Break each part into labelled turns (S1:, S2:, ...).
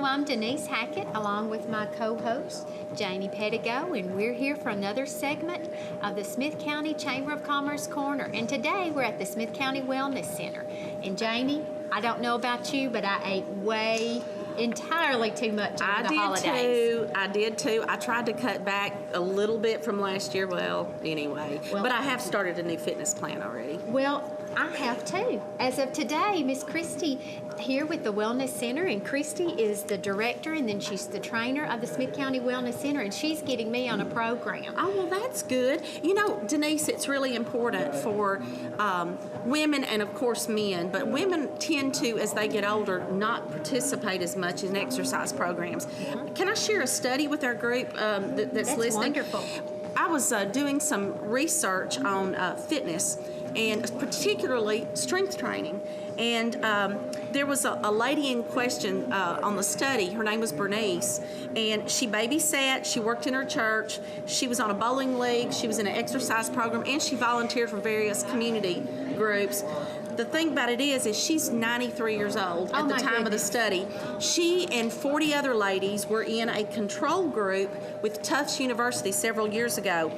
S1: I'm Denise Hackett along with my co-host Janie Pettigo, and we're here for another segment of the Smith County Chamber of Commerce Corner. And today we're at the Smith County Wellness Center. And Janie, I don't know about you, but I ate entirely too much over the holidays.
S2: I did too. I tried to cut back a little bit from last year. Well, but I have started a new fitness plan already.
S1: Well, I have too. As of today, Miss Christy here with the Wellness Center, and Christy is the director, and then she's the trainer of the Smith County Wellness Center, and she's getting me on a program.
S2: Oh, well, that's good. You know, Denise, it's really important for women and, of course, men, but women tend to, as they get older, not participate as much in exercise programs. Mm-hmm. Can I share a study with our group that's listening?
S1: Wonderful.
S2: I was doing some research on fitness, and particularly strength training. And there was a lady in question on the study. Her name was Bernice, and she babysat. She worked in her church. She was on a bowling league. She was in an exercise program, and she volunteered for various community groups. The thing about it is she's 93 years old at the time of the study. She and 40 other ladies were in a control group with Tufts University several years ago.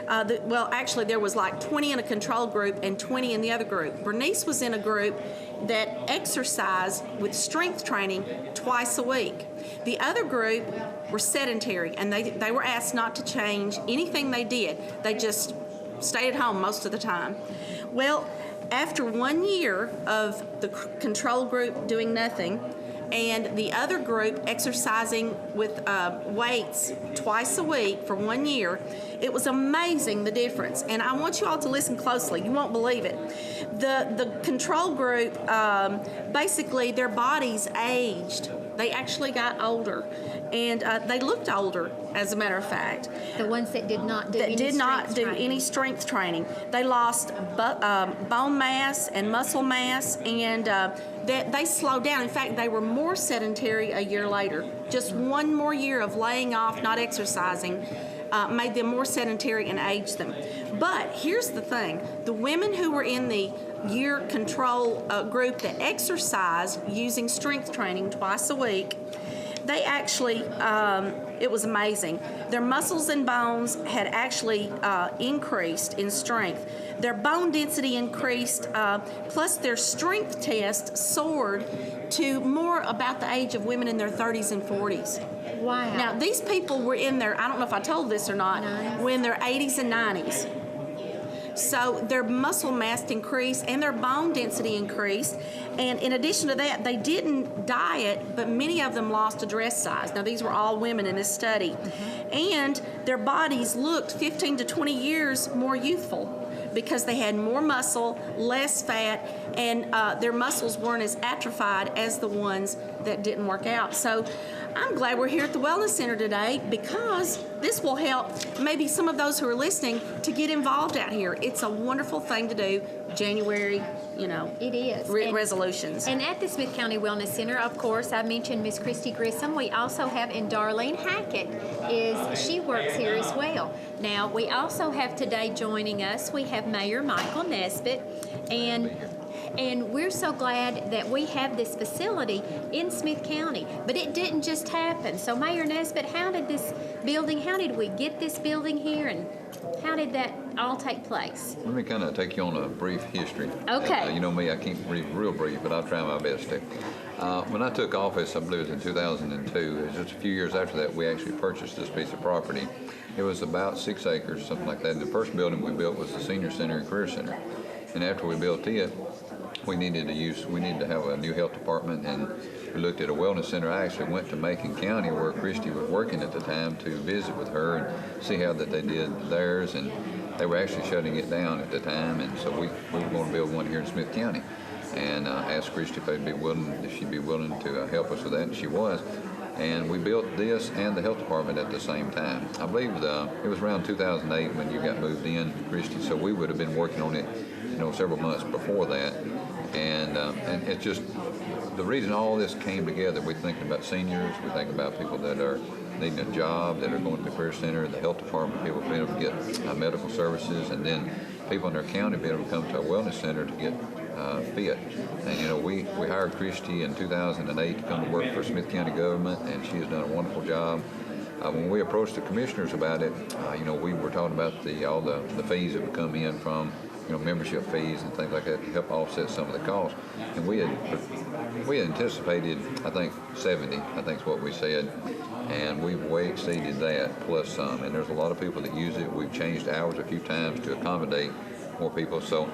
S2: Actually, there was like 20 in a control group and 20 in the other group. Bernice was in a group that exercised with strength training twice a week. The other group were sedentary, and they were asked not to change anything they did. They just stayed at home most of the time. Well, after 1 year of the control group doing nothing, and the other group exercising with weights twice a week for 1 year, it was amazing, the difference. And I want you all to listen closely. You won't believe it. The control group, basically their bodies aged. They actually got older, and they looked older, as a matter of fact.
S1: The ones that did not do
S2: any strength training. They lost bone mass and muscle mass, and they slowed down. In fact, they were more sedentary a year later. Just 1 more year of laying off, not exercising, made them more sedentary and aged them. But here's the thing. The women who were in the year control group that exercised using strength training twice a week, they actually, it was amazing. Their muscles and bones had actually increased in strength. Their bone density increased, plus their strength test soared to more about the age of women in their 30s and 40s.
S1: Wow.
S2: Now, these people were in their, I don't know if I told this or not, were in their 80s and 90s. So their muscle mass increased and their bone density increased. And in addition to that, they didn't diet, but many of them lost a dress size. Now, these were all women in this study. Mm-hmm. And their bodies looked 15 to 20 years more youthful because they had more muscle, less fat, and their muscles weren't as atrophied as the ones that didn't work out. So I'm glad we're here at the Wellness Center today, because this will help maybe some of those who are listening to get involved out here. It's a wonderful thing to do. January,
S1: it is.
S2: Resolutions.
S1: And at the Smith County Wellness Center, of course, I mentioned Miss Christy Grissom. We also have, and Darlene Hackett she works here as well. Now, we also have today joining us, we have Mayor Michael Nesbitt, and we're so glad that we have this facility in Smith County. But it didn't just happen. So, Mayor Nesbitt, how did we get this building here, and how did that all take place?
S3: Let me kind of take you on a brief history.
S1: Okay.
S3: You know me, I keep real brief, but I'll try my best to. When I took office, I believe it was in 2002, it was just a few years after that, we actually purchased this piece of property. It was about 6 acres, something like that. And the first building we built was the Senior Center and Career Center. And after we built it, we needed to have a new health department, and we looked at a wellness center. I actually went to Macon County, where Christy was working at the time, to visit with her and see how that they did theirs, and they were actually shutting it down at the time, and so we were going to build one here in Smith County, and asked Christy if she'd be willing to help us with that, and she was. And we built this and the health department at the same time. I believe it was around 2008 when you got moved in, Christy, so we would have been working on it, several months before that. And it's just the reason all this came together. We're thinking about seniors, we think about people that are needing a job, that are going to the career center, the health department, people being able to get medical services, and then people in their county being able to come to a wellness center to get fit. And we hired Christy in 2008 to come to work for Smith County government, and she has done a wonderful job. When we approached the commissioners about it, we were talking about all the fees that would come in from membership fees and things like that to help offset some of the costs. And we had anticipated, I think, 70, I think is what we said, and we've way exceeded that plus some. And there's a lot of people that use it. We've changed hours a few times to accommodate more people. So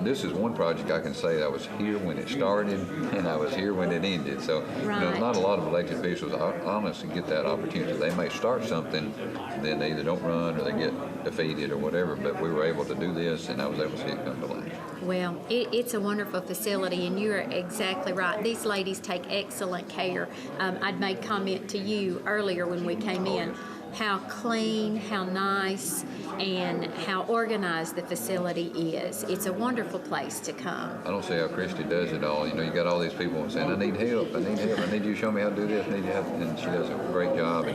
S3: this is one project I can say I was here when it started and I was here when it ended. So not a lot of elected officials honestly get that opportunity. They may start something, then they either don't run or they get defeated or whatever, but we were able to do this and I was able to see it come to life.
S1: Well, it's a wonderful facility, and you're exactly right. These ladies take excellent care. I'd made comment to you earlier when we came in how clean, how nice, and how organized the facility is. It's a wonderful place to come.
S3: I don't see how Christy does it all. You got all these people saying, I need help, I need you to show me how to do this, I need you help. And she does a great job.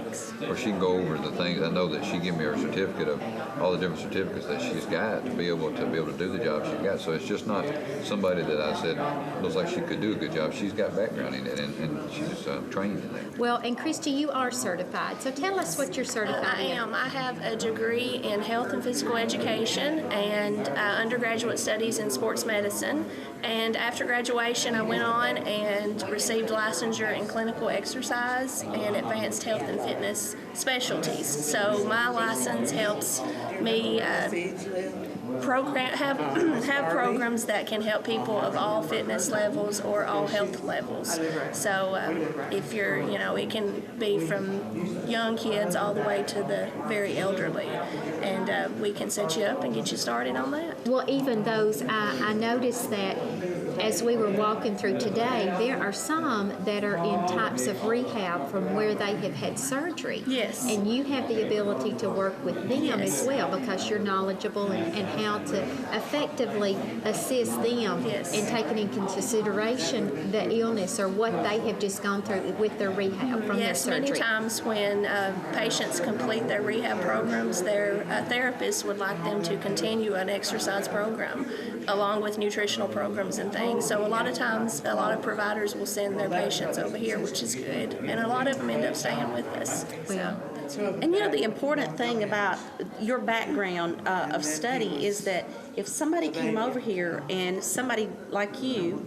S3: Or she can go over the things. I know that she gave me her certificate of all the different certificates that she's got to be able to do the job she's got. So it's just not somebody that I said looks like she could do a good job. She's got background in it, and she's trained in that.
S1: Well, and Christy, you are certified. So tell us what you're certified in.
S4: I am. I have a degree in health and physical education and undergraduate studies in sports medicine. And after graduation, I went on and received licensure in clinical exercise and advanced health and fitness specialties. So my license helps me have programs that can help people of all fitness levels or all health levels. So if you're, it can be from young kids all the way to the very elderly, and we can set you up and get you started on that.
S1: Well, even those, I noticed that as we were walking through today, there are some that are in types of rehab from where they have had surgery.
S4: Yes.
S1: And you have the ability to work with them as well because you're knowledgeable and how to effectively assist them in taking into consideration the illness or what they have just gone through with their rehab from their surgery.
S4: Many times when patients complete their rehab programs, their therapists would like them to continue an exercise program along with nutritional programs and things. So a lot of times, a lot of providers will send their patients over here, which is good, and a lot of them end up staying with us.
S2: And the important thing about your background of study is that if somebody came over here and somebody like you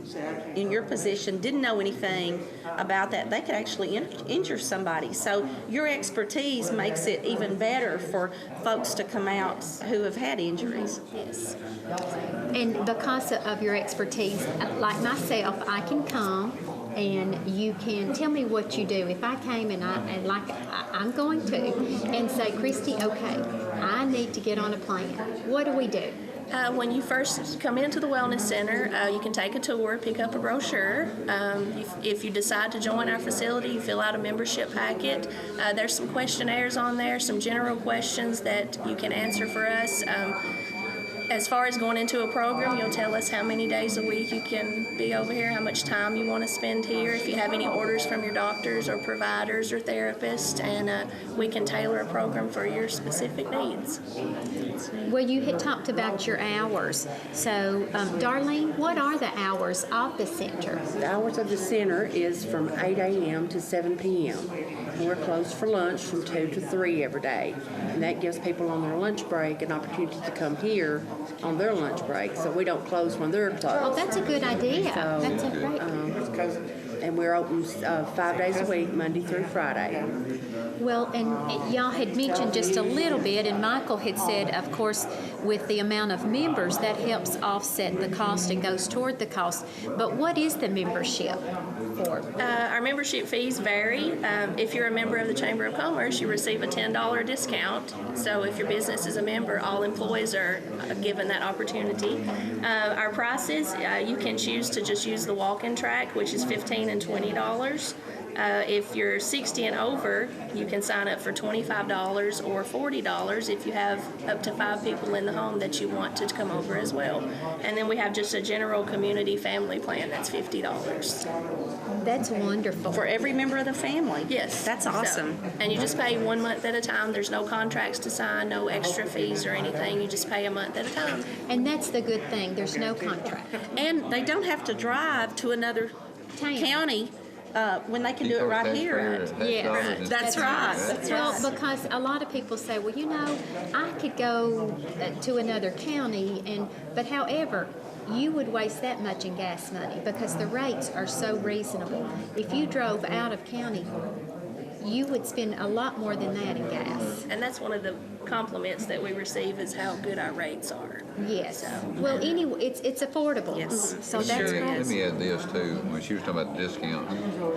S2: in your position didn't know anything about that, they could actually injure somebody. So your expertise makes it even better for folks to come out who have had injuries.
S4: Yes.
S1: And because of your expertise, like myself, I can come and you can tell me what you do. If I came and I'm going to, and say, Christy, okay, I need to get on a plan. What do we do?
S4: When you first come into the Wellness Center, you can take a tour, pick up a brochure. If you decide to join our facility, you fill out a membership packet. There's some questionnaires on there, some general questions that you can answer for us. As far as going into a program, you'll tell us how many days a week you can be over here, how much time you want to spend here, if you have any orders from your doctors or providers or therapists, and we can tailor a program for your specific needs.
S1: Well, you had talked about your hours. So, Darlene, what are the hours of the center?
S5: The hours of the center is from 8 a.m. to 7 p.m. And we're closed for lunch from 2 to 3 every day. And that gives people on their lunch break an opportunity to come here on their lunch break, so we don't close when they're closed.
S1: Oh, that's a good idea.
S5: So,
S1: That's a great.
S5: And we're open 5 days a week, Monday through Friday.
S1: Well, and y'all had mentioned just a little bit, and Michael had said, of course, with the amount of members, that helps offset the cost and goes toward the cost. But what is the membership for?
S4: Our membership fees vary. If you're a member of the Chamber of Commerce, you receive a $10 discount. So if your business is a member, all employees are given that opportunity. Our prices, you can choose to just use the walk-in track, which is $15 and $20. If you're 60 and over, you can sign up for $25 or $40 if you have up to 5 people in the home that you want to come over as well. And then we have just a general community family plan that's $50.
S1: That's wonderful.
S2: for every member of the family.
S4: Yes.
S2: That's
S4: So-
S2: awesome.
S4: and you just pay 1 month at a time. There's no contracts to sign, no extra fees or anything. You just pay a month at a time.
S1: And that's the good thing. There's no contract.
S2: And they don't have to drive to another
S1: Town.
S2: county when they can do it right here.
S1: Yes.
S2: That's right. That's
S1: Well, because a lot of people say, well, you know, I could go to another county, but however, you would waste that much in gas money because the rates are so reasonable. If you drove out of county, you would spend a lot more than that in gas.
S4: And that's one of the compliments that we receive is how good our rates are.
S1: Yes. Well, anyway, it's affordable.
S2: Yes.
S1: So
S2: It
S1: that's
S2: sure
S1: great.
S3: Let me add this too. When she was talking about the discount,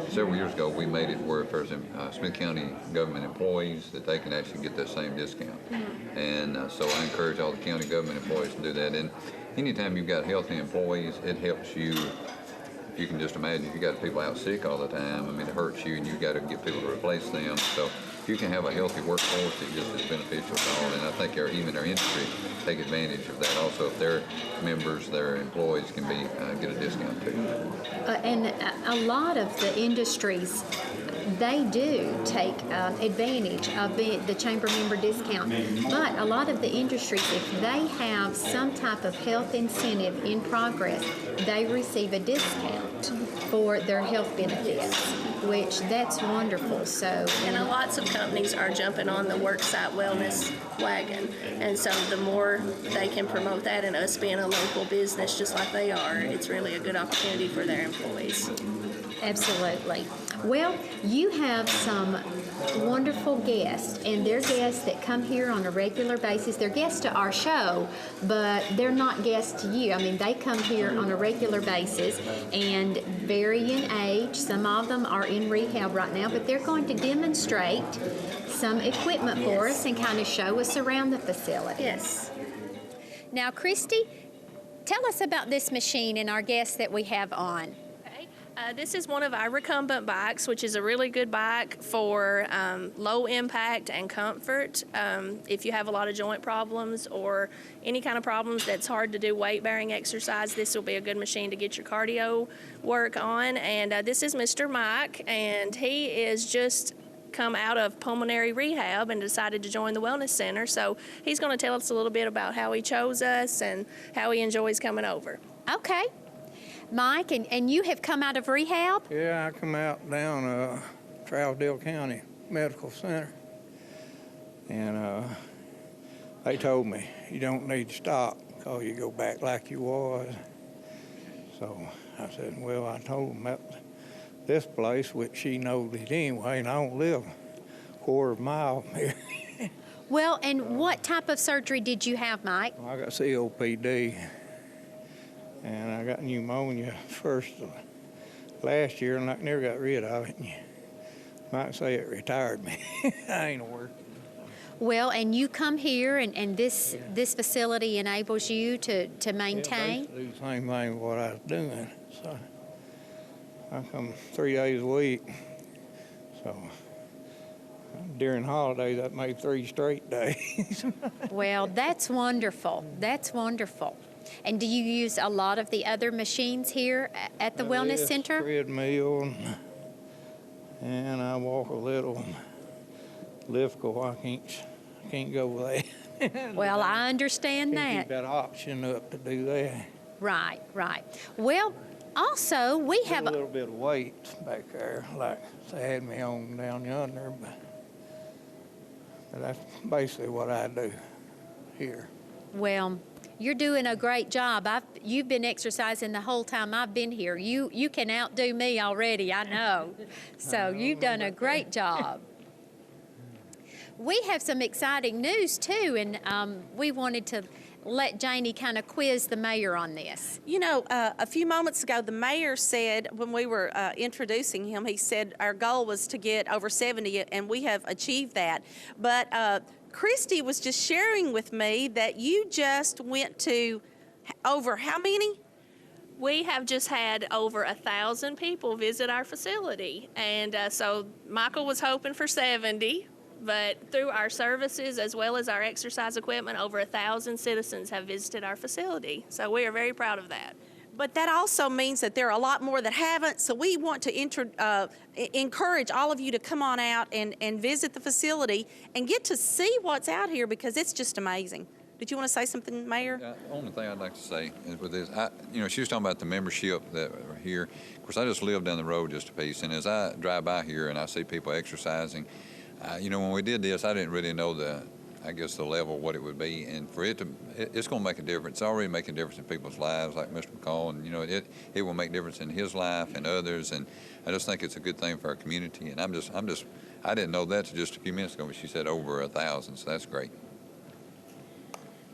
S3: several years ago, we made it where if there's Smith County government employees, that they can actually get that same discount. And so I encourage all the county government employees to do that. And anytime you've got healthy employees, it helps you. You can just imagine if you got people out sick all the time, I mean, it hurts you, and you got to get people to replace them. So if you can have a healthy workforce, it just is beneficial to all. And I think even our industry take advantage of that. Also, if their members, their employees can get a discount too.
S1: And a lot of the industries, they do take advantage of the chamber member discount. But a lot of the industries, if they have some type of health incentive in progress, they receive a discount for their health benefits, which that's wonderful. So,
S4: And lots of companies are jumping on the worksite wellness wagon. And so the more they can promote that, and us being a local business just like they are, it's really a good opportunity for their employees.
S1: absolutely. Well, you have some wonderful guests, and they're guests that come here on a regular basis. They're guests to our show, but they're not guests to you. I mean, they come here on a regular basis and vary in age. Some of them are in rehab right now, but they're going to demonstrate some equipment for us and kind of show us around the facility.
S4: Yes.
S1: Now, Christy, tell us about this machine and our guests that we have on.
S4: Okay. This is one of our recumbent bikes, which is a really good bike for low impact and comfort. If you have a lot of joint problems or any kind of problems that's hard to do weight bearing exercise, this will be a good machine to get your cardio work on. And this is Mr. Mike, and he is just come out of pulmonary rehab and decided to join the wellness center. So he's going to tell us a little bit about how he chose us and how he enjoys coming over.
S1: Okay. Mike, and you have come out of rehab?
S6: Yeah, I come out down Trousdale County Medical Center, and they told me you don't need to stop because you go back like you was. So I said, well, I told them that this place, which she knows it anyway, and I don't live a quarter of a mile from here.
S1: Well, and what type of surgery did you have, Mike?
S6: I got COPD, and I got pneumonia first last year, and I never got rid of it. You might say it retired me. I ain't working.
S1: Well, and you come here, and this facility enables you to maintain?
S6: Yeah, do the same thing what I was doing. So I come 3 days a week. So during holidays, that made 3 straight days.
S1: Well, that's wonderful. That's wonderful. And do you use a lot of the other machines here at the Wellness
S6: Yes,
S1: Center?
S6: Treadmill, and I walk a little. Lift go, I can't go there.
S1: Well, I understand
S6: Can't keep
S1: that.
S6: that option up to do that.
S1: Right, right. Well, also, we
S6: Got
S1: have
S6: a little bit of weight back there, like they had me on down yonder, but that's basically what I do here.
S1: Well, you're doing a great job. You've been exercising the whole time I've been here. You can outdo me already, I know. So you've done a great job. We have some exciting news too, and we wanted to let Janie kind of quiz the mayor on this.
S2: You know, a few moments ago, the mayor said, when we were introducing him, he said our goal was to get over 70, and we have achieved that. But Christy was just sharing with me that you just went to over how many?
S4: We have just had over 1,000 people visit our facility, and so Michael was hoping for 70. But through our services as well as our exercise equipment, over 1,000 citizens have visited our facility. So we are very proud of that.
S2: But that also means that there are a lot more that haven't, so we want to encourage all of you to come on out and visit the facility and get to see what's out here because it's just amazing. Did you want to say something, Mayor?
S3: The only thing I'd like to say is with this, she was talking about the membership that are here. Of course, I just live down the road just a piece, and as I drive by here and I see people exercising, when we did this, I didn't really know the level, what it would be, and for it's going to make a difference. It's already making a difference in people's lives, like Mr. McCall, and it will make a difference in his life and others, and I just think it's a good thing for our community. And I didn't know that just a few minutes ago, but she said over 1,000, so that's great.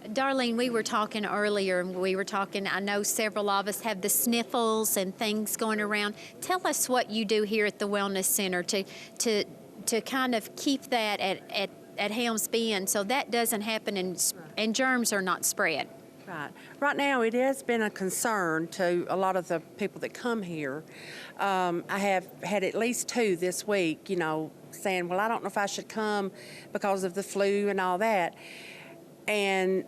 S1: Darlene, we were talking earlier, and I know several of us have the sniffles and things going around. Tell us what you do here at the Wellness Center to kind of keep that at Helms Bend so that doesn't happen and germs are not spread.
S5: Right. Right now, it has been a concern to a lot of the people that come here. I have had at least 2 this week, saying, well, I don't know if I should come because of the flu and all that. And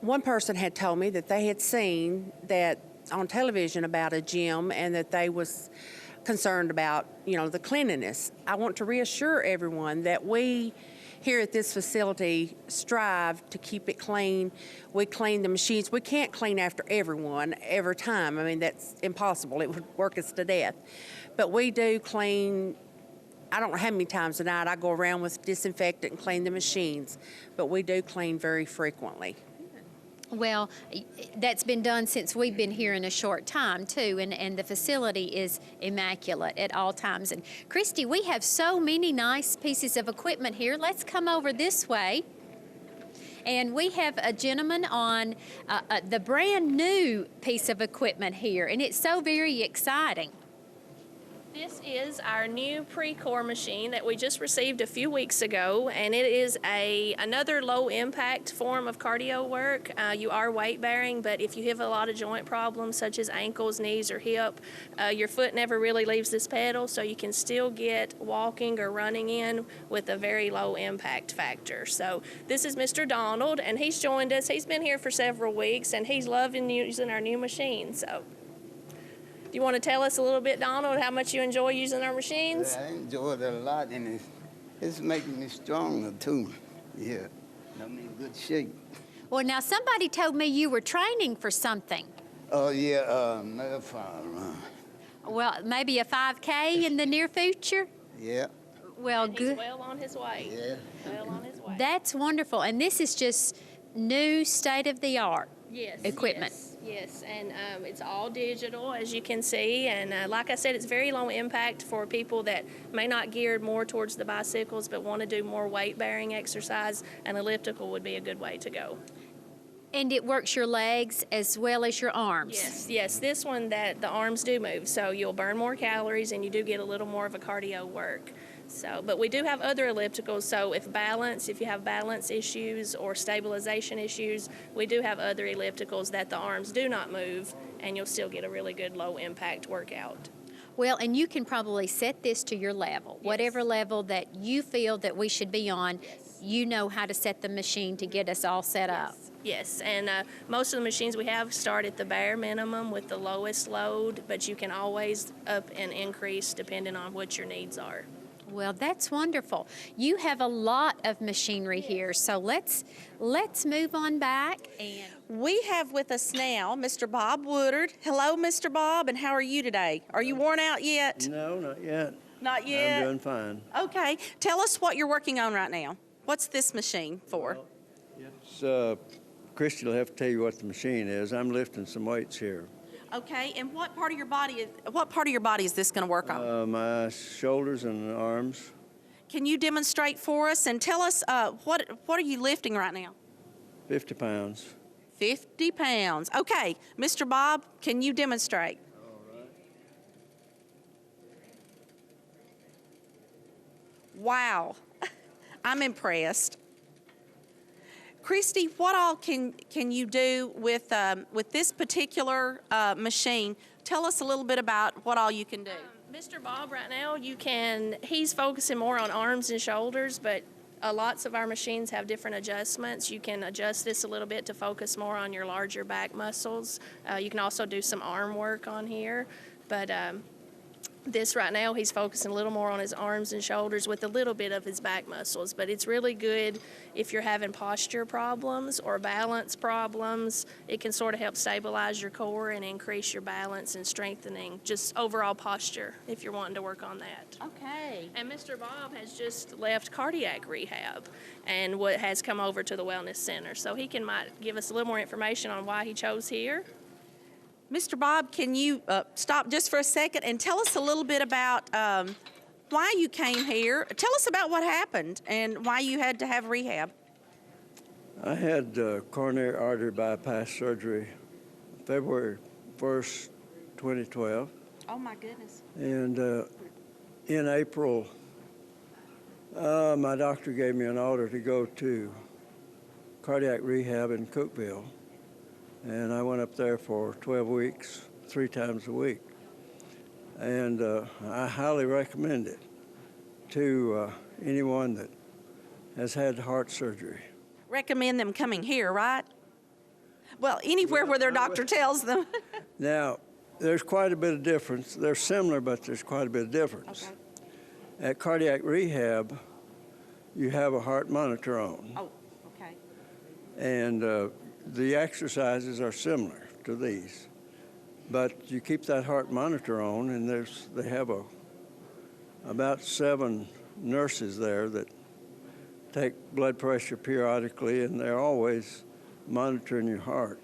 S5: one person had told me that they had seen that on television about a gym and that they was concerned about, the cleanliness. I want to reassure everyone that we here at this facility strive to keep it clean. We clean the machines. We can't clean after everyone every time. I mean, that's impossible. It would work us to death. But we do clean. I don't know how many times a night I go around with disinfectant and clean the machines, but we do clean very frequently.
S1: Well, that's been done since we've been here in a short time, too, and the facility is immaculate at all times. And, Christy, we have so many nice pieces of equipment here. Let's come over this way. And we have a gentleman on the brand new piece of equipment here, and it's so very exciting.
S4: This is our new Precor machine that we just received a few weeks ago, and it is another low-impact form of cardio work. You are weight-bearing, but if you have a lot of joint problems such as ankles, knees, or hip, your foot never really leaves this pedal, so you can still get walking or running in with a very low impact factor. So this is Mr. Donald, and he's joined us. He's been here for several weeks, and he's loving using our new machine. So, do you want to tell us a little bit, Donald, how much you enjoy using our machines?
S7: I enjoy it a lot, and it's making me stronger, too. Yeah, I'm in good shape.
S1: Well, now, somebody told me you were training for something.
S7: Oh, yeah, marathon run.
S1: Well, maybe a 5K in the near future?
S7: Yeah.
S1: Well,
S4: And
S1: good.
S4: he's well on his way.
S7: Yeah.
S4: Well on his way.
S1: That's wonderful. And this is just new state-of-the-art
S4: Yes.
S1: equipment.
S4: Yes, and it's all digital, as you can see, and like I said, it's very low impact for people that may not geared more towards the bicycles but want to do more weight-bearing exercise. An elliptical would be a good way to go.
S1: And it works your legs as well as your arms.
S4: Yes, this one, that the arms do move, so you'll burn more calories and you do get a little more of a cardio work. So, but we do have other ellipticals, so if you have balance issues or stabilization issues, we do have other ellipticals that the arms do not move, and you'll still get a really good low-impact workout.
S1: Well, and you can probably set this to your level.
S4: Yes.
S1: Whatever level that you feel that we should be on, you know how to set the machine to get us all set up.
S4: Yes, and most of the machines we have start at the bare minimum with the lowest load, but you can always up and increase depending on what your needs are.
S1: Well, that's wonderful. You have a lot of machinery here, so let's move on back. And
S2: We have with us now Mr. Bob Woodard. Hello, Mr. Bob, and how are you today? Are you worn out yet?
S8: No, not yet.
S2: Not yet?
S8: I'm doing fine.
S2: Okay. Tell us what you're working on right now. What's this machine for?
S8: Christy will have to tell you what the machine is. I'm lifting some weights here.
S2: Okay, and what part of your body is this going to work on?
S8: My shoulders and arms.
S2: Can you demonstrate for us and tell us what are you lifting right now?
S8: 50 pounds.
S2: 50 pounds. Okay, Mr. Bob, can you demonstrate?
S8: All right.
S2: Wow, I'm impressed. Christy, what all can you do with this particular machine? Tell us a little bit about what all you can do.
S4: Mr. Bob, right now, he's focusing more on arms and shoulders, but Lots of our machines have different adjustments. You can adjust this a little bit to focus more on your larger back muscles. You can also do some arm work on here, but this right now, he's focusing a little more on his arms and shoulders with a little bit of his back muscles, but it's really good if you're having posture problems or balance problems. It can sort of help stabilize your core and increase your balance and strengthening just overall posture if you're wanting to work on that.
S1: Okay.
S4: And Mr. Bob has just left cardiac rehab and what has come over to the Wellness Center, so he might give us a little more information on why he chose here.
S2: Mr. Bob, can you stop just for a second and tell us a little bit about why you came here? Tell us about what happened and why you had to have rehab.
S8: I had coronary artery bypass surgery February 1st, 2012.
S2: Oh, my goodness.
S8: And in April, my doctor gave me an order to go to cardiac rehab in Cookeville. And I went up there for 12 weeks, 3 times a week. And I highly recommend it to anyone that has had heart surgery.
S2: Recommend them coming here, right? Well, anywhere where their doctor tells them.
S8: Now, there's quite a bit of difference. They're similar, but there's quite a bit of difference.
S2: Okay.
S8: At cardiac rehab, you have a heart monitor on.
S2: Oh, okay.
S8: And the exercises are similar to these, but you keep that heart monitor on, and they have about 7 nurses there that take blood pressure periodically, and they're always monitoring your heart.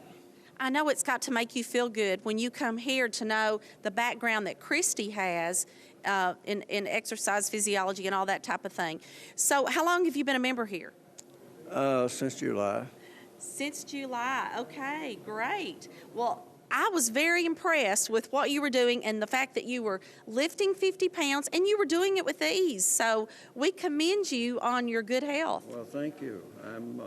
S2: I know it's got to make you feel good when you come here to know the background that Christy has in exercise physiology and all that type of thing. So how long have you been a member here?
S8: Since July.
S2: Since July. Okay, great. Well, I was very impressed with what you were doing and the fact that you were lifting 50 pounds and you were doing it with ease. So we commend you on your good health.
S8: Well, thank you. I'm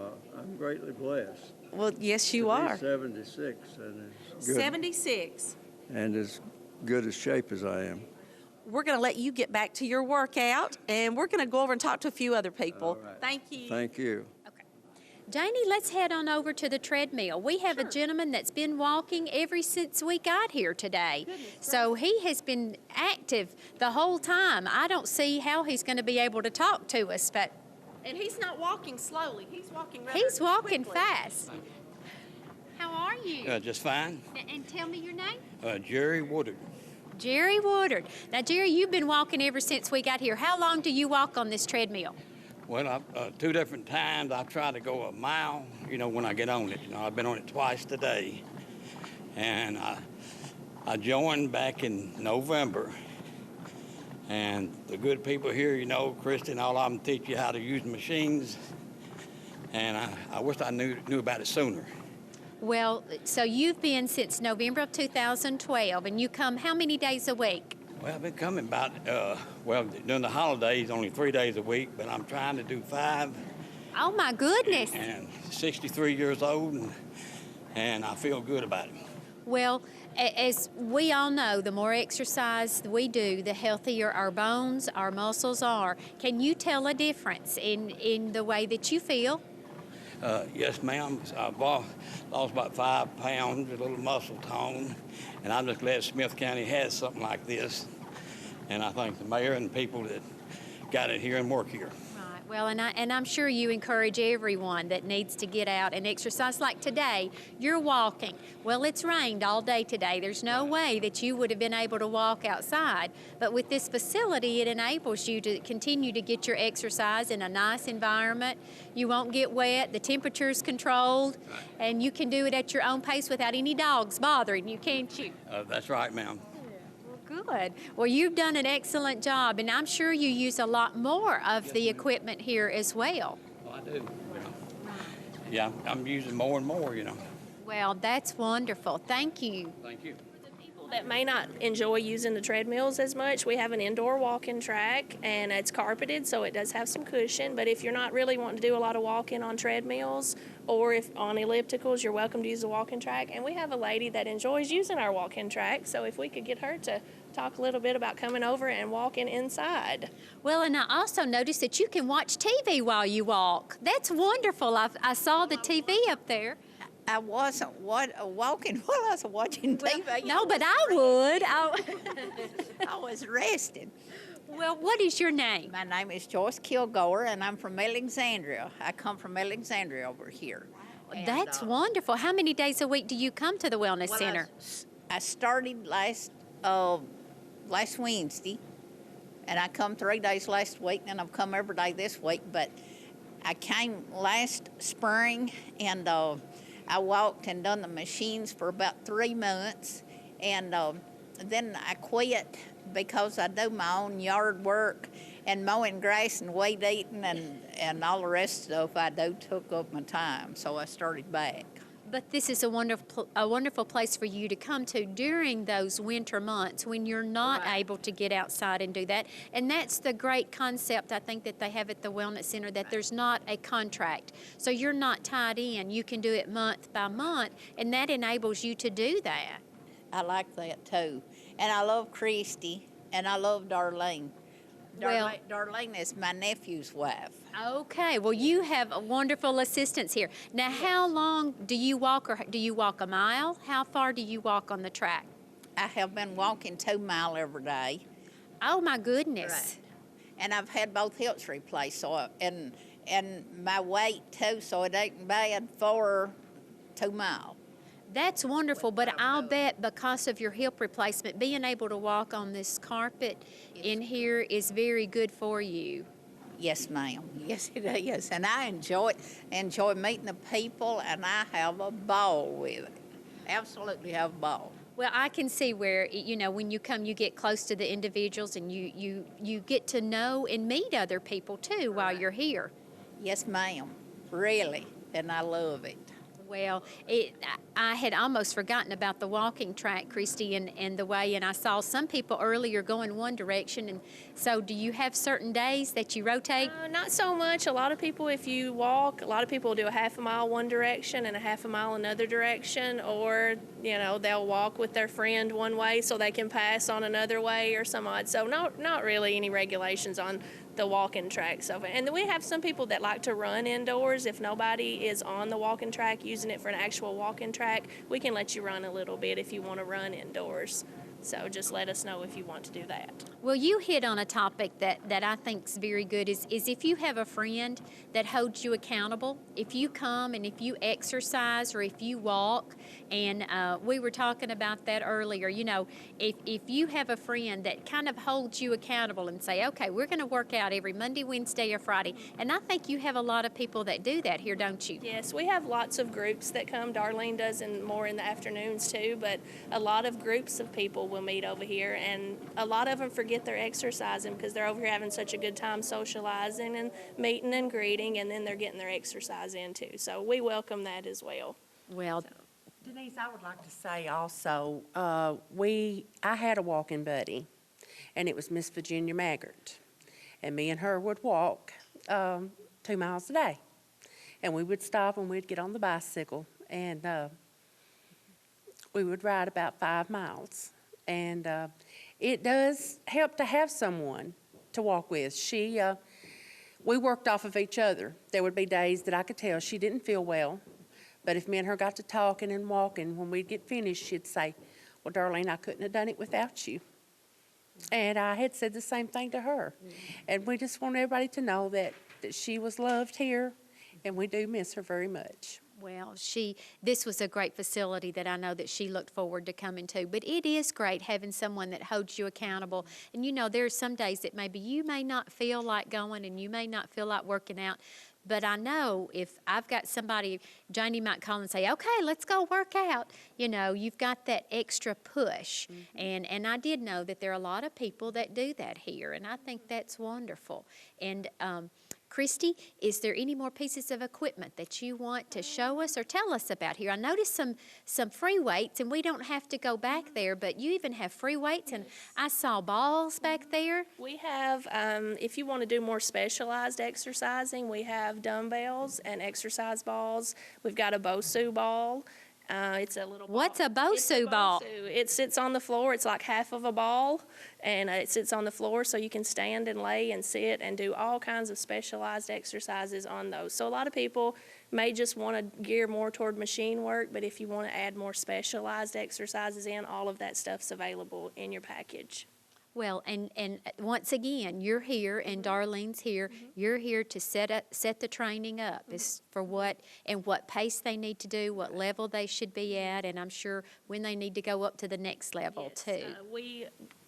S8: greatly blessed.
S2: Well, yes, you
S8: to
S2: are.
S8: be 76 and as good,
S2: 76.
S8: and as good a shape as I am.
S2: We're going to let you get back to your workout, and we're going to go over and talk to a few other people.
S8: All right.
S2: Thank you.
S8: Thank you.
S1: Janie, let's head on over to the treadmill. We have a gentleman that's been walking ever since we got here today. So he has been active the whole time. I don't see how he's going to be able to talk to us, but
S2: And he's not walking slowly. He's walking rather
S1: he's walking
S2: quickly.
S1: fast. How are you?
S9: Just fine.
S1: And tell me your name.
S9: Jerry Woodard.
S1: Jerry Woodard. Now, Jerry, you've been walking ever since we got here. How long do you walk on this treadmill?
S9: Well, 2 different times I try to go a mile, when I get on it. I've been on it twice today. And I joined back in November. And the good people here, Christy and all of them teach you how to use the machines. And I wish I knew about it sooner.
S1: Well, so you've been since November of 2012, and you come how many days a week?
S9: Well, I've been coming about, during the holidays, only 3 days a week, but I'm trying to do 5.
S1: Oh, my goodness.
S9: And 63 years old, and I feel good about it.
S1: Well, as we all know, the more exercise we do, the healthier our bones, our muscles are. Can you tell a difference in the way that you feel?
S9: Yes, ma'am. I've lost about 5 pounds, a little muscle tone, and I'm just glad Smith County has something like this. And I thank the mayor and the people that got it here and work here.
S1: Right. Well, and I'm sure you encourage everyone that needs to get out and exercise. Like today, you're walking. Well, it's rained all day today. There's no way that you would have been able to walk outside. But with this facility, it enables you to continue to get your exercise in a nice environment. You won't get wet. The temperature's controlled, and you can do it at your own pace without any dogs bothering you, can't you?
S9: That's right, ma'am.
S1: Good. Well, you've done an excellent job, and I'm sure you use a lot more of the equipment here as well.
S9: Well, I do. Yeah, I'm using more and more,
S1: Well, that's wonderful. Thank you.
S9: Thank you.
S4: People that may not enjoy using the treadmills as much, we have an indoor walking track, and it's carpeted, so it does have some cushion. But if you're not really wanting to do a lot of walking on treadmills, or if on ellipticals, you're welcome to use the walking track. And we have a lady that enjoys using our walking track, so if we could get her to talk a little bit about coming over and walking inside.
S1: Well, and I also noticed that you can watch TV while you walk. That's wonderful. I saw the TV up there.
S10: I wasn't walking while I was watching TV.
S1: No, but I would.
S10: I was resting.
S1: Well, what is your name?
S10: My name is Joyce Kilgore, and I'm from Alexandria. I come from Alexandria over here. And,
S1: That's wonderful. How many days a week do you come to the Wellness
S10: well,
S1: Center?
S10: I started last Wednesday, and I come 3 days last week, and I've come every day this week. But I came last spring, and I walked and done the machines for about 3 months, and then I quit because I do my own yard work and mowing grass and weed eating and all the rest of stuff I do took up my time, so I started back.
S1: But this is a wonderful place for you to come to during those winter months when you're not able to get outside and do that. And that's the great concept, I think, that they have at the Wellness Center, that there's not a contract. So you're not tied in. You can do it month by month, and that enables you to do that.
S10: I like that, too. And I love Christy, and I love Darlene.
S1: Well-
S10: Darlene is my nephew's wife.
S1: Okay, well, you have a wonderful assistance here. Now, how long do you walk, or do you walk a mile? How far do you walk on the track?
S10: I have been walking 2 miles every day.
S1: Oh, my goodness.
S10: Right. And I've had both hips replaced, so and my weight too, so it ain't bad for 2 miles.
S1: That's wonderful, but I'll bet because of your hip replacement, being able to walk on this carpet in here is very good for you.
S10: Yes, ma'am. Yes, it is. And I enjoy meeting the people, and I have a ball with it. Absolutely have a ball.
S1: Well, I can see where, you know, when you come, you get close to the individuals and you get to know and meet other people too while you're here.
S10: Yes, ma'am. Really. And I love it.
S1: Well, I had almost forgotten about the walking track, Christy, and the way, and I saw some people earlier going one direction, and so do you have certain days that you rotate?
S4: Not so much. A lot of people, if you walk, a lot of people will do a half a mile one direction and a half a mile another direction, or, you know, they'll walk with their friend one way so they can pass on another way or some odd. So not really any regulations on the walking track. So, and then we have some people that like to run indoors. If nobody is on the walking track using it for an actual walking track, we can let you run a little bit if you want to run indoors. So just let us know if you want to do that.
S1: Well, you hit on a topic that I think is very good, is if you have a friend that holds you accountable, if you come and if you exercise or if you walk, and we were talking about that earlier, you know, if you have a friend that kind of holds you accountable and say, okay, we're going to work out every Monday, Wednesday, or Friday, and I think you have a lot of people that do that here, don't you?
S4: Yes, we have lots of groups that come. Darlene does more in the afternoons too, but a lot of groups of people will meet over here, and a lot of them forget they're exercising because they're over here having such a good time socializing and meeting and greeting, and then they're getting their exercise in too. So we welcome that as well.
S1: Well,
S5: Denise, I would like to say also, I had a walking buddy, and it was Miss Virginia Maggart. And me and her would walk 2 miles a day. And we would stop and we'd get on the bicycle, and we would ride about 5 miles. And it does help to have someone to walk with. We worked off of each other. There would be days that I could tell she didn't feel well. But if me and her got to talking and walking, when we'd get finished, she'd say, well, Darlene, I couldn't have done it without you. And I had said the same thing to her. And we just want everybody to know that she was loved here, and we do miss her very much.
S1: well, this was a great facility that I know that she looked forward to coming to. But it is great having someone that holds you accountable. And you know, there are some days that maybe you may not feel like going and you may not feel like working out. But I know if I've got somebody, Janie might call and say, okay, let's go work out. You know, you've got that extra push. Mm-hmm. And I did know that there are a lot of people that do that here. And I think that's wonderful. And Christy, is there any more pieces of equipment that you want to show us or tell us about here? I noticed some free weights, and we don't have to go back there, but you even have free weights, and I saw balls back there.
S4: We have, if you want to do more specialized exercising, we have dumbbells and exercise balls. We've got a BOSU ball. It's a little
S1: What's
S4: ball.
S1: a Bosu
S4: It's
S1: ball?
S4: Bosu. It sits on the floor. It's like half of a ball, and it sits on the floor so you can stand and lay and sit and do all kinds of specialized exercises on those. So a lot of people may just want to gear more toward machine work, but if you want to add more specialized exercises in, all of that stuff's available in your package.
S1: Well, and once again, you're here and Darlene's here. You're here to set the training up is for what pace they need to do, what level they should be at, and I'm sure when they need to go up to the next level too.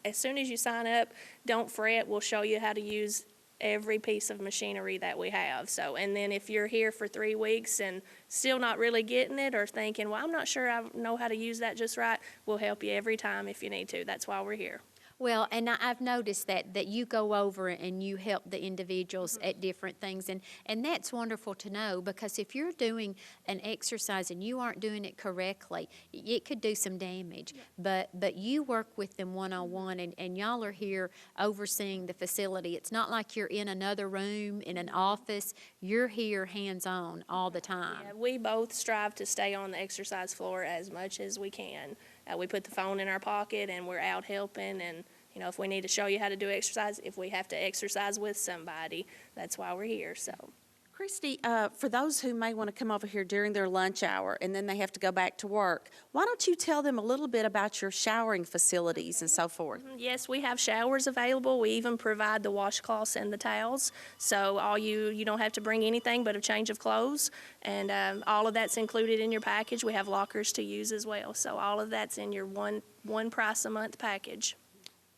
S4: As soon as you sign up, don't fret. We'll show you how to use every piece of machinery that we have. So, and then if you're here for 3 weeks and still not really getting it or thinking, well, I'm not sure I know how to use that just right, we'll help you every time if you need to. That's why we're here.
S1: Well, and I've noticed that you go over and you help the individuals at different things, and that's wonderful to know, because if you're doing an exercise and you aren't doing it correctly, it could do some damage. But you work with them one-on-one, and y'all are here overseeing the facility. It's not like you're in another room, in an office. You're here hands-on all the time.
S4: Yeah, we both strive to stay on the exercise floor as much as we can. We put the phone in our pocket and we're out helping, and if we need to show you how to do exercise, if we have to exercise with somebody, that's why we're here. So,
S2: Christy, for those who may want to come over here during their lunch hour and then they have to go back to work, why don't you tell them a little bit about your showering facilities and so forth?
S4: yes, we have showers available. We even provide the washcloths and the towels. So you don't have to bring anything but a change of clothes, and all of that's included in your package. We have lockers to use as well. So all of that's in your one price a month package.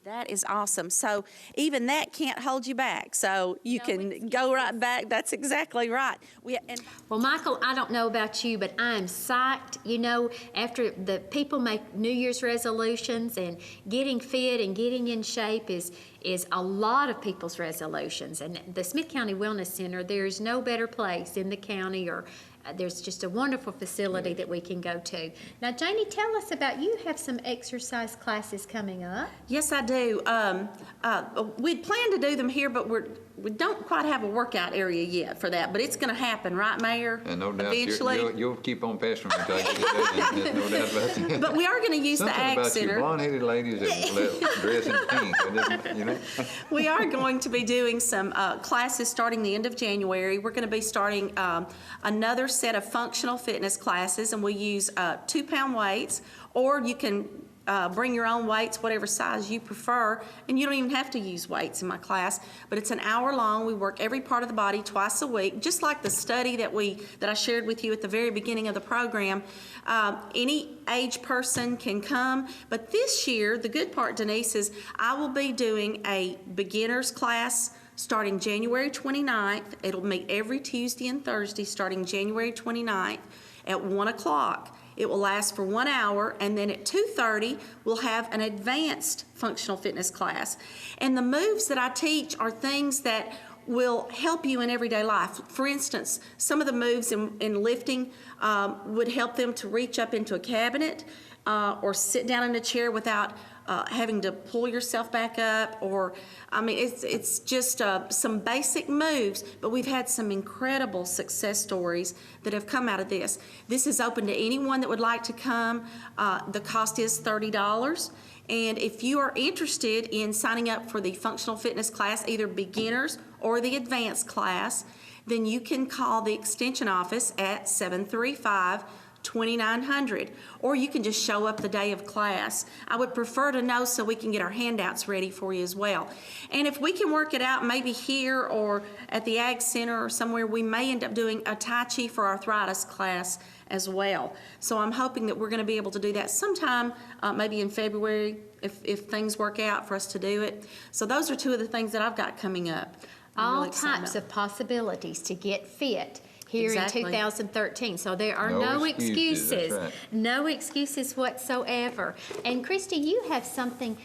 S2: That is awesome. So even that can't hold you back. So you can go right back. That's exactly right.
S1: Well, Michael, I don't know about you, but I'm psyched. After the people make New Year's resolutions, and getting fit and getting in shape is a lot of people's resolutions. And the Smith County Wellness Center, there's no better place in the county, or there's just a wonderful facility that we can go to. Now, Janie, tell us about, you have some exercise classes coming up.
S2: Yes, I do. We'd planned to do them here, but we don't quite have a workout area yet for that. But it's going to happen, right, Mayor?
S3: And no doubt,
S2: eventually.
S3: you'll keep on pestering me until I get it. There's no doubt about that.
S2: But we are going to use
S3: Something
S2: the Ag
S3: about
S2: Center.
S3: you blonde-headed ladies that dress in pink.
S2: We are going to be doing some classes starting the end of January. We're going to be starting another set of functional fitness classes, and we use 2-pound weights, or you can bring your own weights, whatever size you prefer, and you don't even have to use weights in my class, but it's an hour long. We work every part of the body twice a week, just like the study that I shared with you at the very beginning of the program. Any age person can come, but this year, the good part, Denise, is I will be doing a beginner's class starting January 29th. It'll meet every Tuesday and Thursday starting January 29th at 1 o'clock. It will last for 1 hour, and then at 2:30, we'll have an advanced functional fitness class. And the moves that I teach are things that will help you in everyday life. For instance, some of the moves in lifting would help them to reach up into a cabinet or sit down in a chair without having to pull yourself back up, it's just some basic moves, but we've had some incredible success stories that have come out of this. This is open to anyone that would like to come. The cost is $30. And if you are interested in signing up for the functional fitness class, either beginners or the advanced class, then you can call the extension office at 735-2900, or you can just show up the day of class. I would prefer to know so we can get our handouts ready for you as well. And if we can work it out, maybe here or at the Ag Center or somewhere, we may end up doing a Tai Chi for arthritis class as well. So I'm hoping that we're going to be able to do that sometime, maybe in February, if things work out for us to do it. So those are two of the things that I've got coming up.
S1: All types of possibilities to get fit here in 2013. So there are no excuses.
S3: That's right.
S1: No excuses whatsoever. And Christy, you have something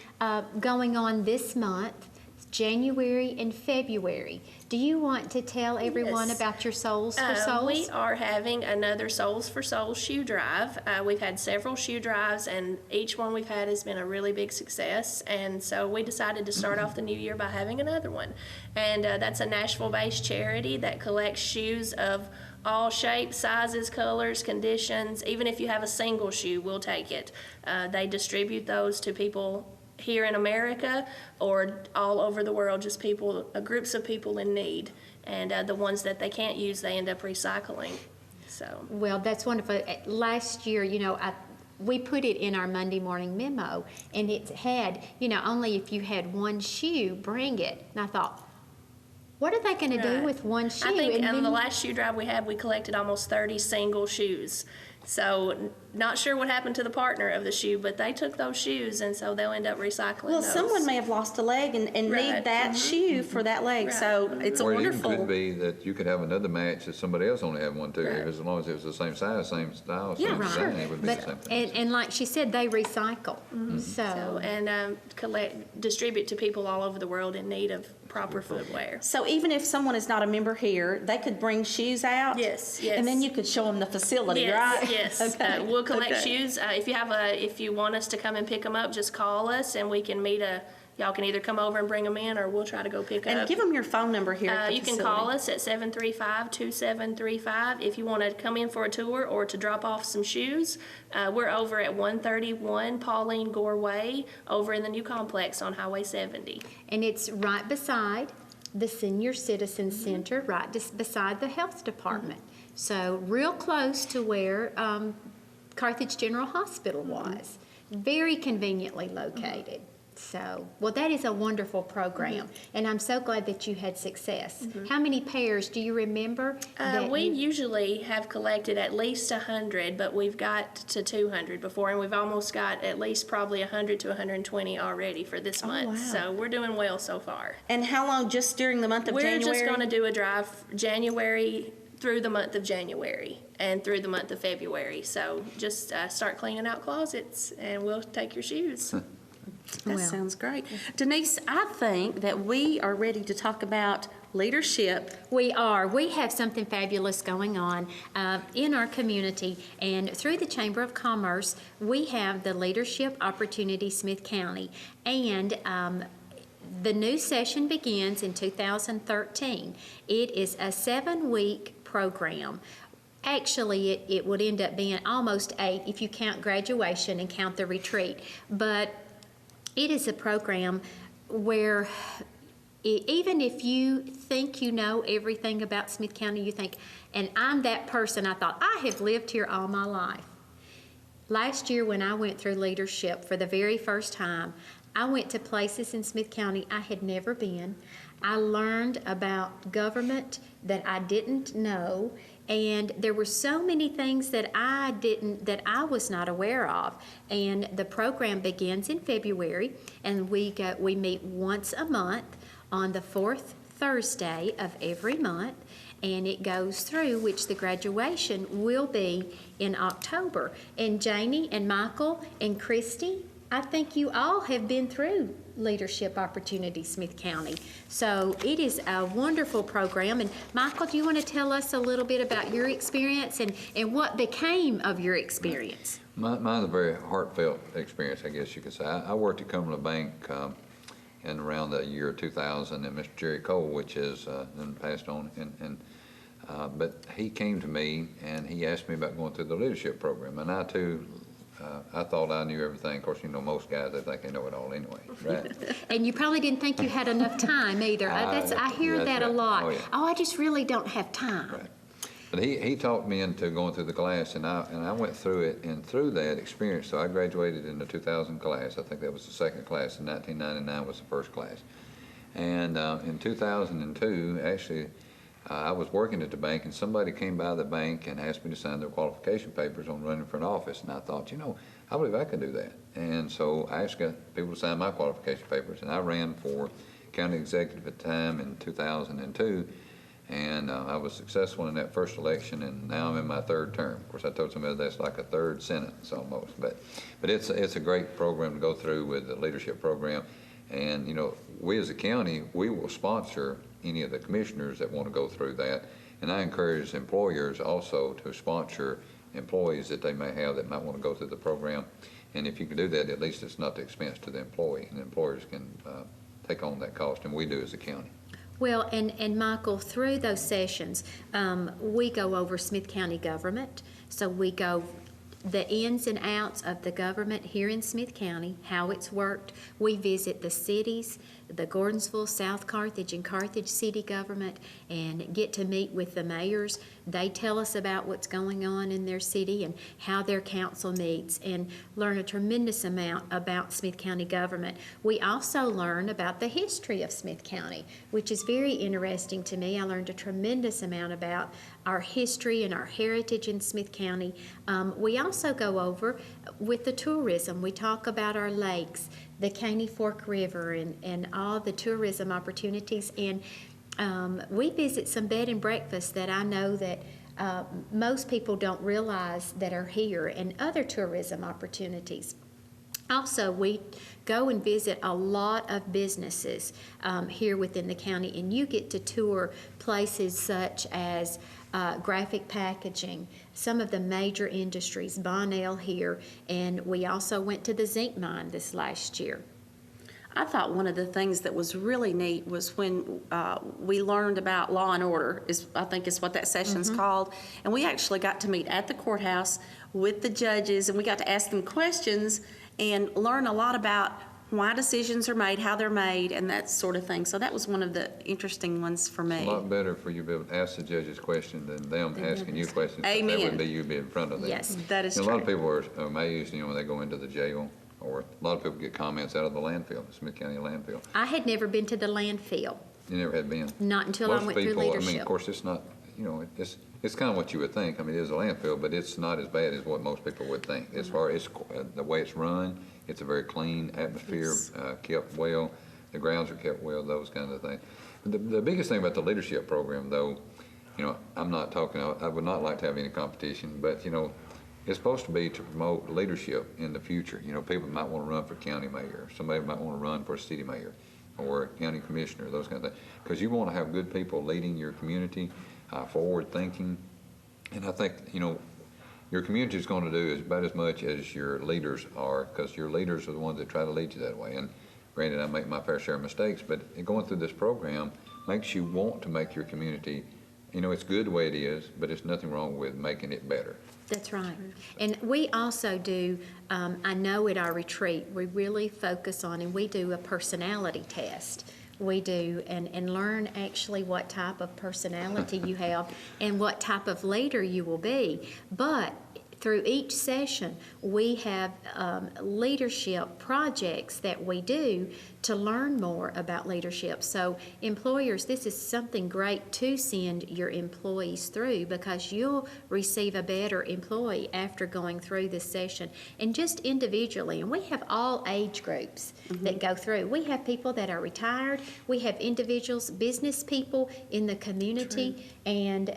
S1: going on this month, January and February. Do you want to tell everyone about your Souls for Souls?
S4: We are having another Souls for Souls shoe drive. We've had several shoe drives, and each one we've had has been a really big success. And so we decided to start off the new year by having another one. And that's a Nashville-based charity that collects shoes of all shapes, sizes, colors, conditions. Even if you have a single shoe, we'll take it. They distribute those to people here in America or all over the world, just people, groups of people in need. And the ones that they can't use, they end up recycling. So.
S1: Well, that's wonderful. Last year, we put it in our Monday morning memo, and it had, only if you had one shoe, bring it. And I thought, what are they going to do
S4: Right.
S1: with one shoe?
S4: I think
S1: And
S4: on
S1: then-
S4: the last shoe drive we had, we collected almost 30 single shoes. So not sure what happened to the partner of the shoe, but they took those shoes, and so they'll end up recycling
S2: Well,
S4: those.
S2: someone may have lost a leg and need
S4: Right.
S2: that shoe for that leg, so it's a
S3: Or it even
S2: wonderful.
S3: could be that you could have another match that somebody else only had one too.
S4: Right.
S3: As long as it was the same size, same style,
S1: Yeah,
S3: same design,
S1: sure.
S3: it would be the
S1: But,
S3: same thing.
S1: and like she said, they recycle.
S4: So,
S1: So,
S4: and distribute to people all over the world in need of proper footwear.
S2: So even if someone is not a member here, they could bring shoes out?
S4: Yes, yes.
S2: And then you could show them the facility, right?
S4: Yes,
S2: Okay.
S4: we'll collect
S2: Okay.
S4: shoes. If you want us to come and pick them up, just call us and we can y'all can either come over and bring them in, or we'll try to go pick
S2: And
S4: up.
S2: give them your phone number here at the
S4: You can
S2: facility.
S4: call us at 735-2735 if you want to come in for a tour or to drop off some shoes. We're over at 131 Pauline Gore Way over in the new complex on Highway 70.
S1: and it's right beside the Senior Citizen Center, right beside the Health Department. So real close to where Carthage General Hospital was. Very conveniently located. So, well, that is a wonderful program, and I'm so glad that you had success. How many pairs do you remember? that
S4: We
S1: you-
S4: usually have collected at least 100, but we've got to 200 before, and we've almost got at least probably 100 to 120 already for this month.
S2: wow.
S4: So we're doing well so far.
S2: And how long, just during the month of
S4: We're
S2: January?
S4: just going to do a drive January through the month of January and through the month of February. So just start cleaning out closets, and we'll take your shoes.
S2: That sounds great. Denise, I think that we are ready to talk about leadership.
S1: We are. We have something fabulous going on in our community, and through the Chamber of Commerce, we have the Leadership Opportunity Smith County, and the new session begins in 2013. It is a 7-week program. Actually, it would end up being almost 8 if you count graduation and count the retreat, but it is a program where even if you think you know everything about Smith County, you think, and I'm that person, I thought, I have lived here all my life. Last year when I went through leadership for the very first time, I went to places in Smith County I had never been. I learned about government that I didn't know, and there were so many things that I was not aware of. And the program begins in February, and we meet once a month on the 4th Thursday of every month, and it goes through, which the graduation will be in October. And Janie and Michael and Christy, I think you all have been through Leadership Opportunity Smith County. So it is a wonderful program. And Michael, do you want to tell us a little bit about your experience and what became of your experience?
S3: Mine's a very heartfelt experience, I guess you could say. I worked at Cumberland Bank in around the year 2000, and Mr. Jerry Cole, which is then passed on, but he came to me and he asked me about going through the leadership program, and I too. I thought I knew everything. Of course, most guys, they think they know it all anyway, right?
S1: And you probably didn't think you had enough time either. I hear
S3: that's
S1: that a
S3: right.
S1: lot.
S3: Oh, yeah.
S1: I just really don't have time.
S3: Right. But he talked me into going through the class, and I went through it, and through that experience, so I graduated in the 2000 class. I think that was the second class, and 1999 was the first class. And in 2002, actually, I was working at the bank, and somebody came by the bank and asked me to sign their qualification papers on running for an office. And I thought, I believe I could do that. And so I asked people to sign my qualification papers, and I ran for county executive at the time in 2002. And I was successful in that first election, and now I'm in my 3rd term. Of course, I told somebody that's like a 3rd sentence almost. But it's a great program to go through with the leadership program. And, we as a county, we will sponsor any of the commissioners that want to go through that. And I encourage employers also to sponsor employees that they may have that might want to go through the program. And if you can do that, at least it's not the expense to the employee, and the employers can take on that cost, and we do as a county.
S1: Well, and Michael, through those sessions, we go over Smith County government. So we go the ins and outs of the government here in Smith County, how it's worked. We visit the cities, the Gordonsville, South Carthage, and Carthage city government, and get to meet with the mayors. They tell us about what's going on in their city and how their council meets, and learn a tremendous amount about Smith County government. We also learn about the history of Smith County, which is very interesting to me. I learned a tremendous amount about our history and our heritage in Smith County. We also go over with the tourism. We talk about our lakes, the Caney Fork River, and all the tourism opportunities. And we visit some bed and breakfasts that I know that most people don't realize that are here, and other tourism opportunities. Also, we go and visit a lot of businesses here within the county, and you get to tour places such as graphic packaging, some of the major industries, Bonnell here, and we also went to the zinc mine this last year.
S2: I thought one of the things that was really neat was when we learned about law and order, I think is what that session's called. And we actually got to meet at the courthouse with the judges, and we got to ask them questions and learn a lot about why decisions are made, how they're made, and that sort of thing. So that was one of the interesting ones for me.
S3: It's a lot better for you to be able to ask the judges questions than them asking you questions.
S2: Amen.
S3: That would be you be in front of them.
S1: Yes,
S2: that is
S3: A
S2: true.
S3: lot of people are amazed, when they go into the jail, or a lot of people get comments out of the landfill, the Smith County landfill.
S1: I had never been to the landfill,
S3: You never had been.
S1: not until I
S3: Most
S1: went through
S3: people,
S1: leadership.
S3: of course, it's not, it's kind of what you would think. It is a landfill, but it's not as bad as what most people would think. As far as the way it's run, it's a very clean atmosphere, kept well, the grounds are kept well, those kinds of things. The biggest thing about the leadership program, though, I'm not talking, I would not like to have any competition, but, it's supposed to be to promote leadership in the future. People might want to run for county mayor, somebody might want to run for city mayor or county commissioner, those kind of things. Because you want to have good people leading your community, forward thinking. And I think, your community is going to do about as much as your leaders are, because your leaders are the ones that try to lead you that way. And granted, I make my fair share of mistakes, but going through this program makes you want to make your community, it's good the way it is, but there's nothing wrong with making it better.
S1: That's right. And we also do, I know at our retreat, we really focus on, and we do a personality test. We do, and learn actually what type of personality you have and what type of leader you will be. But through each session, we have leadership projects that we do to learn more about leadership. So employers, this is something great to send your employees through, because you'll receive a better employee after going through this session. And just individually, and we have all age groups that go through. We have people that are retired, we have individuals, business people in the community, and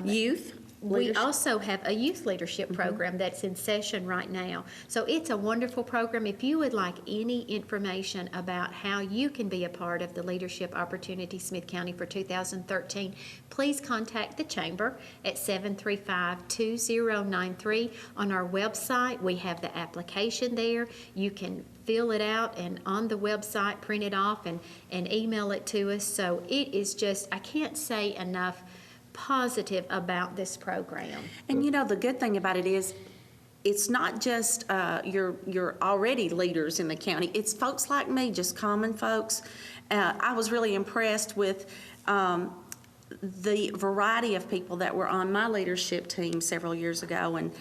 S2: Youth.
S1: we
S2: leadership.
S1: also have a youth leadership program that's in session right now. So it's a wonderful program. If you would like any information about how you can be a part of the Leadership Opportunity Smith County for 2013, please contact the Chamber at 735-2093. On our website, we have the application there. You can fill it out and on the website, print it off and email it to us. So it is just, I can't say enough positive about this program.
S2: And the good thing about it is, it's not just your already leaders in the county. It's folks like me, just common folks. I was really impressed with the variety of people that were on my leadership team several years ago, and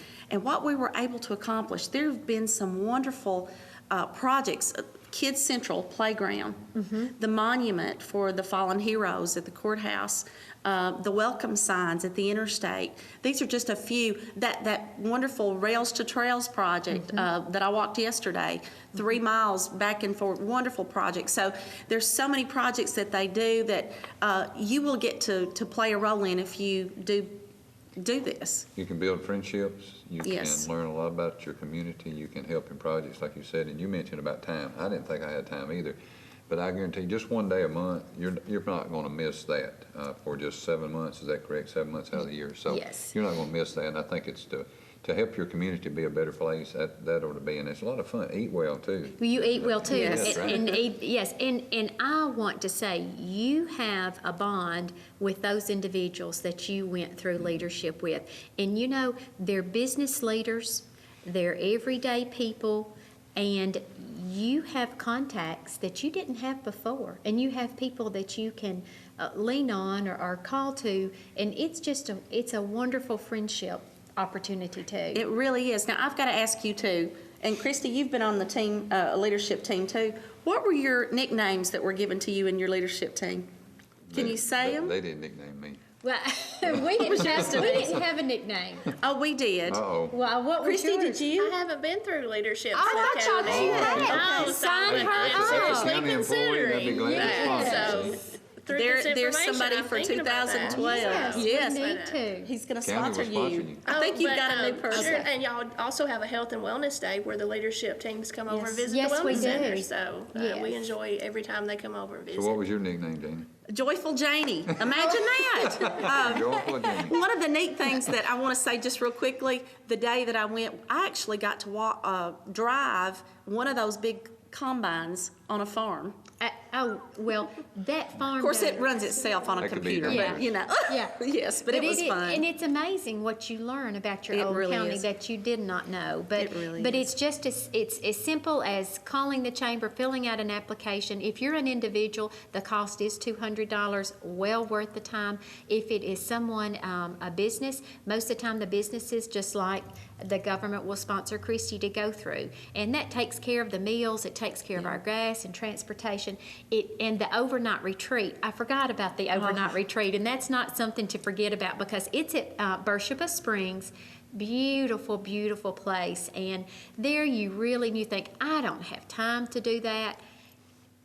S2: what we were able to accomplish. There have been some wonderful projects. Kids Central Playground, the monument for the fallen heroes at the courthouse, the welcome signs at the interstate. These are just a few. That wonderful Rails to Trails project that I walked yesterday, 3 miles back and forth, wonderful project. So there's so many projects that they do that you will get to play a role in if you do this.
S3: You can build friendships. You
S2: Yes.
S3: can learn a lot about your community. You can help in projects, like you said. And you mentioned about time. I didn't think I had time either. But I guarantee just one day a month, you're not going to miss that for just 7 months. Is that correct? 7 months out of the year. So
S1: Yes.
S3: you're not going to miss that. And I think it's to help your community be a better place, that ought to be, and it's a lot of fun. Eat well, too.
S1: Well, you eat well too.
S2: Yes.
S1: Yes, and I want to say you have a bond with those individuals that you went through leadership with. And you know, they're business leaders, they're everyday people, and you have contacts that you didn't have before. And you have people that you can lean on or call to, and it's a wonderful friendship opportunity too.
S2: It really is. Now, I've got to ask you too, and Christy, you've been on the team, leadership team too. What were your nicknames that were given to you in your leadership team? Can you say them?
S3: They didn't nickname me.
S1: Well, we didn't have a nickname.
S2: Oh, we did.
S3: Uh-oh.
S1: Well, what was
S2: Christy,
S1: yours?
S2: did you?
S4: I haven't been through leadership.
S1: I thought
S4: County.
S1: you had.
S4: No,
S1: Okay.
S4: so
S1: Sign her
S4: I'm
S1: up.
S4: seriously
S3: County employee, I'd be glad to
S4: considering.
S3: sponsor.
S4: So, through this
S2: There's
S4: information,
S2: somebody
S4: I'm
S2: for
S4: thinking about that.
S2: 2012.
S1: Yes,
S2: Yes.
S1: we need to.
S2: He's going to
S3: County will
S2: sponsor
S3: sponsor
S2: you.
S3: you.
S2: I think you've
S4: but,
S2: got a new person.
S4: Sure, and y'all also have a health and wellness day where the leadership teams come over and visit
S1: Yes,
S4: the
S1: we
S4: wellness
S1: do.
S4: center. So we
S1: Yes.
S4: enjoy every time they come over and visit.
S3: So what was your nickname, Janie?
S2: Joyful Janie. Imagine that.
S3: Joyful Janie.
S2: One of the neat things that I want to say just real quickly, the day that I went, I actually got to drive one of those big combines on a farm.
S1: That farm.
S2: Of course, it runs itself on a
S3: That could be
S2: computer,
S3: done.
S2: but you know.
S1: Yeah.
S2: Yes, but it was fun.
S1: And it's amazing what you learn about your
S2: It
S1: old
S2: really
S1: county
S2: is.
S1: that you did not know. But
S2: It really
S1: but
S2: is.
S1: it's just it's as simple as calling the chamber, filling out an application. If you're an individual, the cost is $200, well worth the time. If it is someone, a business, most of the time the businesses, just like the government, will sponsor Christy to go through. And that takes care of the meals, it takes care of our gas and transportation. And the overnight retreat, I forgot about the overnight retreat, and that's not something to forget about because it's at Beersheba Springs. Beautiful, beautiful place. And there you think, I don't have time to do that.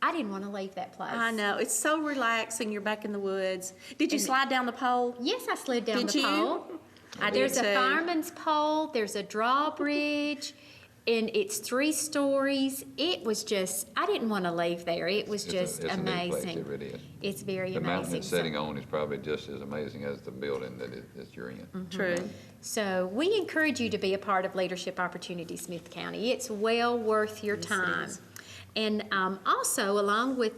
S1: I didn't want to leave that place.
S2: I know. It's so relaxing. You're back in the woods. Did you slide down the pole?
S1: Yes, I slid down
S2: Did
S1: the
S2: you?
S1: pole.
S2: I did
S1: There's
S2: too.
S1: a fireman's pole, there's a drawbridge, and it's 3 stories. It was just, I didn't want to leave there. It was just
S3: It's a neat place,
S1: amazing.
S3: it really is.
S1: It's very
S3: The mountain
S1: amazing.
S3: it's sitting on is probably just as amazing as the building that you're in.
S2: True.
S1: So we encourage you to be a part of Leadership Opportunity Smith County. It's well worth your time. And also, along with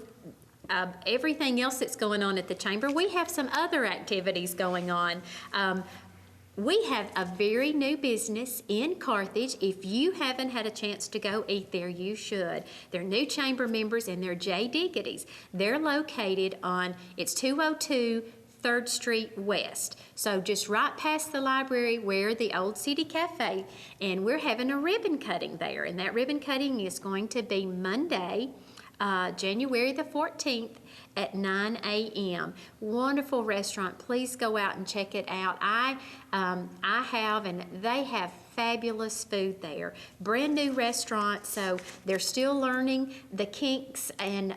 S1: everything else that's going on at the chamber, we have some other activities going on. We have a very new business in Carthage. If you haven't had a chance to go eat there, you should. They're new chamber members, and they're J. Diggity's. They're located on, it's 202 3rd Street West. So just right past the library where the old City Cafe, and we're having a ribbon cutting there. And that ribbon cutting is going to be Monday, January the 14th at 9 a.m. Wonderful restaurant. Please go out and check it out. I have, and they have fabulous food there. Brand new restaurant, so they're still learning the kinks and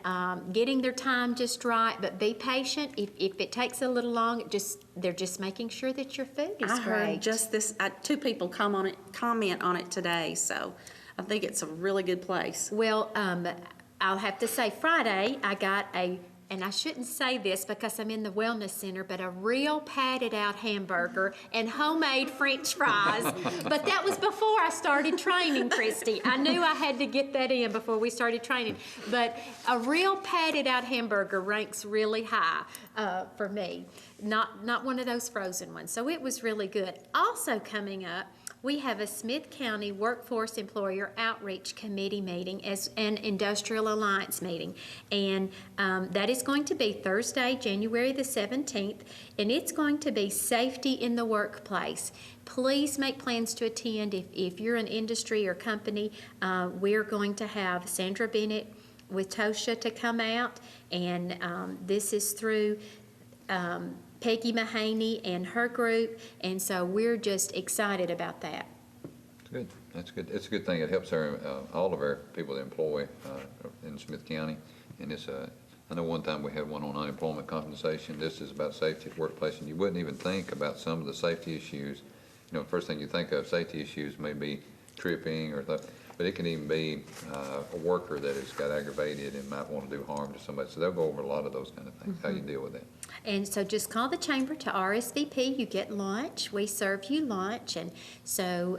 S1: getting their time just right, but be patient. If it takes a little long, they're just making sure that your food is
S2: I heard
S1: great.
S2: just this, 2 people comment on it today, so I think it's a really good place.
S1: Well, I'll have to say Friday I got and I shouldn't say this because I'm in the wellness center, but a real padded out hamburger and homemade French fries. But that was before I started training, Christy. I knew I had to get that in before we started training. But a real padded out hamburger ranks really high for me. Not one of those frozen ones. So it was really good. Also coming up, we have a Smith County Workforce Employer Outreach Committee meeting as an Industrial Alliance meeting. And that is going to be Thursday, January the 17th, and it's going to be safety in the workplace. Please make plans to attend. If you're an industry or company, we're going to have Sandra Bennett with Tosha to come out, and this is through Peggy Mahaney and her group, and so we're just excited about that.
S3: Good. That's good. It's a good thing. It helps all of our people that employ in Smith County. And it's I know one time we had one on unemployment compensation. This is about safety at the workplace, and you wouldn't even think about some of the safety issues. You know, the first thing you think of safety issues may be tripping or that, but it can even be a worker that has got aggravated and might want to do harm to somebody. So they'll go over a lot of those kind of things, how you deal with that.
S1: And so just call the chamber to RSVP. You get lunch. We serve you lunch. And so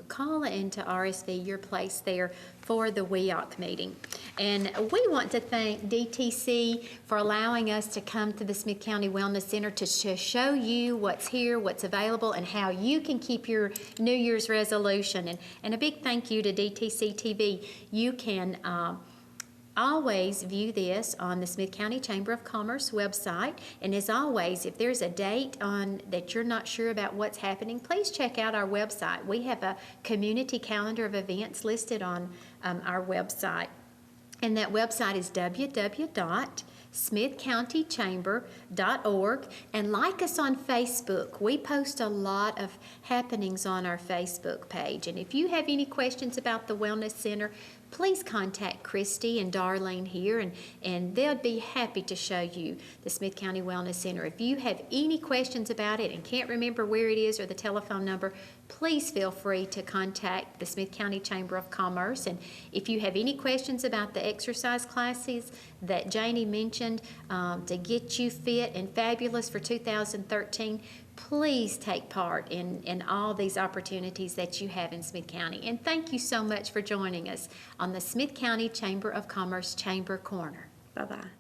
S1: call in to RSV your place there for the WEOC meeting. And we want to thank DTC for allowing us to come to the Smith County Wellness Center to show you what's here, what's available, and how you can keep your New Year's resolution. And a big thank you to DTC TV. You can always view this on the Smith County Chamber of Commerce website. And as always, if there's a date on that you're not sure about what's happening, please check out our website. We have a community calendar of events listed on our website. And that website is www.smithcountychamber.org. And like us on Facebook. We post a lot of happenings on our Facebook page. And if you have any questions about the Wellness Center, please contact Christy and Darlene here, and they'll be happy to show you the Smith County Wellness Center. If you have any questions about it and can't remember where it is or the telephone number, please feel free to contact the Smith County Chamber of Commerce. And if you have any questions about the exercise classes that Janie mentioned to get you fit and fabulous for 2013, please take part in all these opportunities that you have in Smith County. And thank you so much for joining us on the Smith County Chamber of Commerce Chamber Corner. Bye-bye.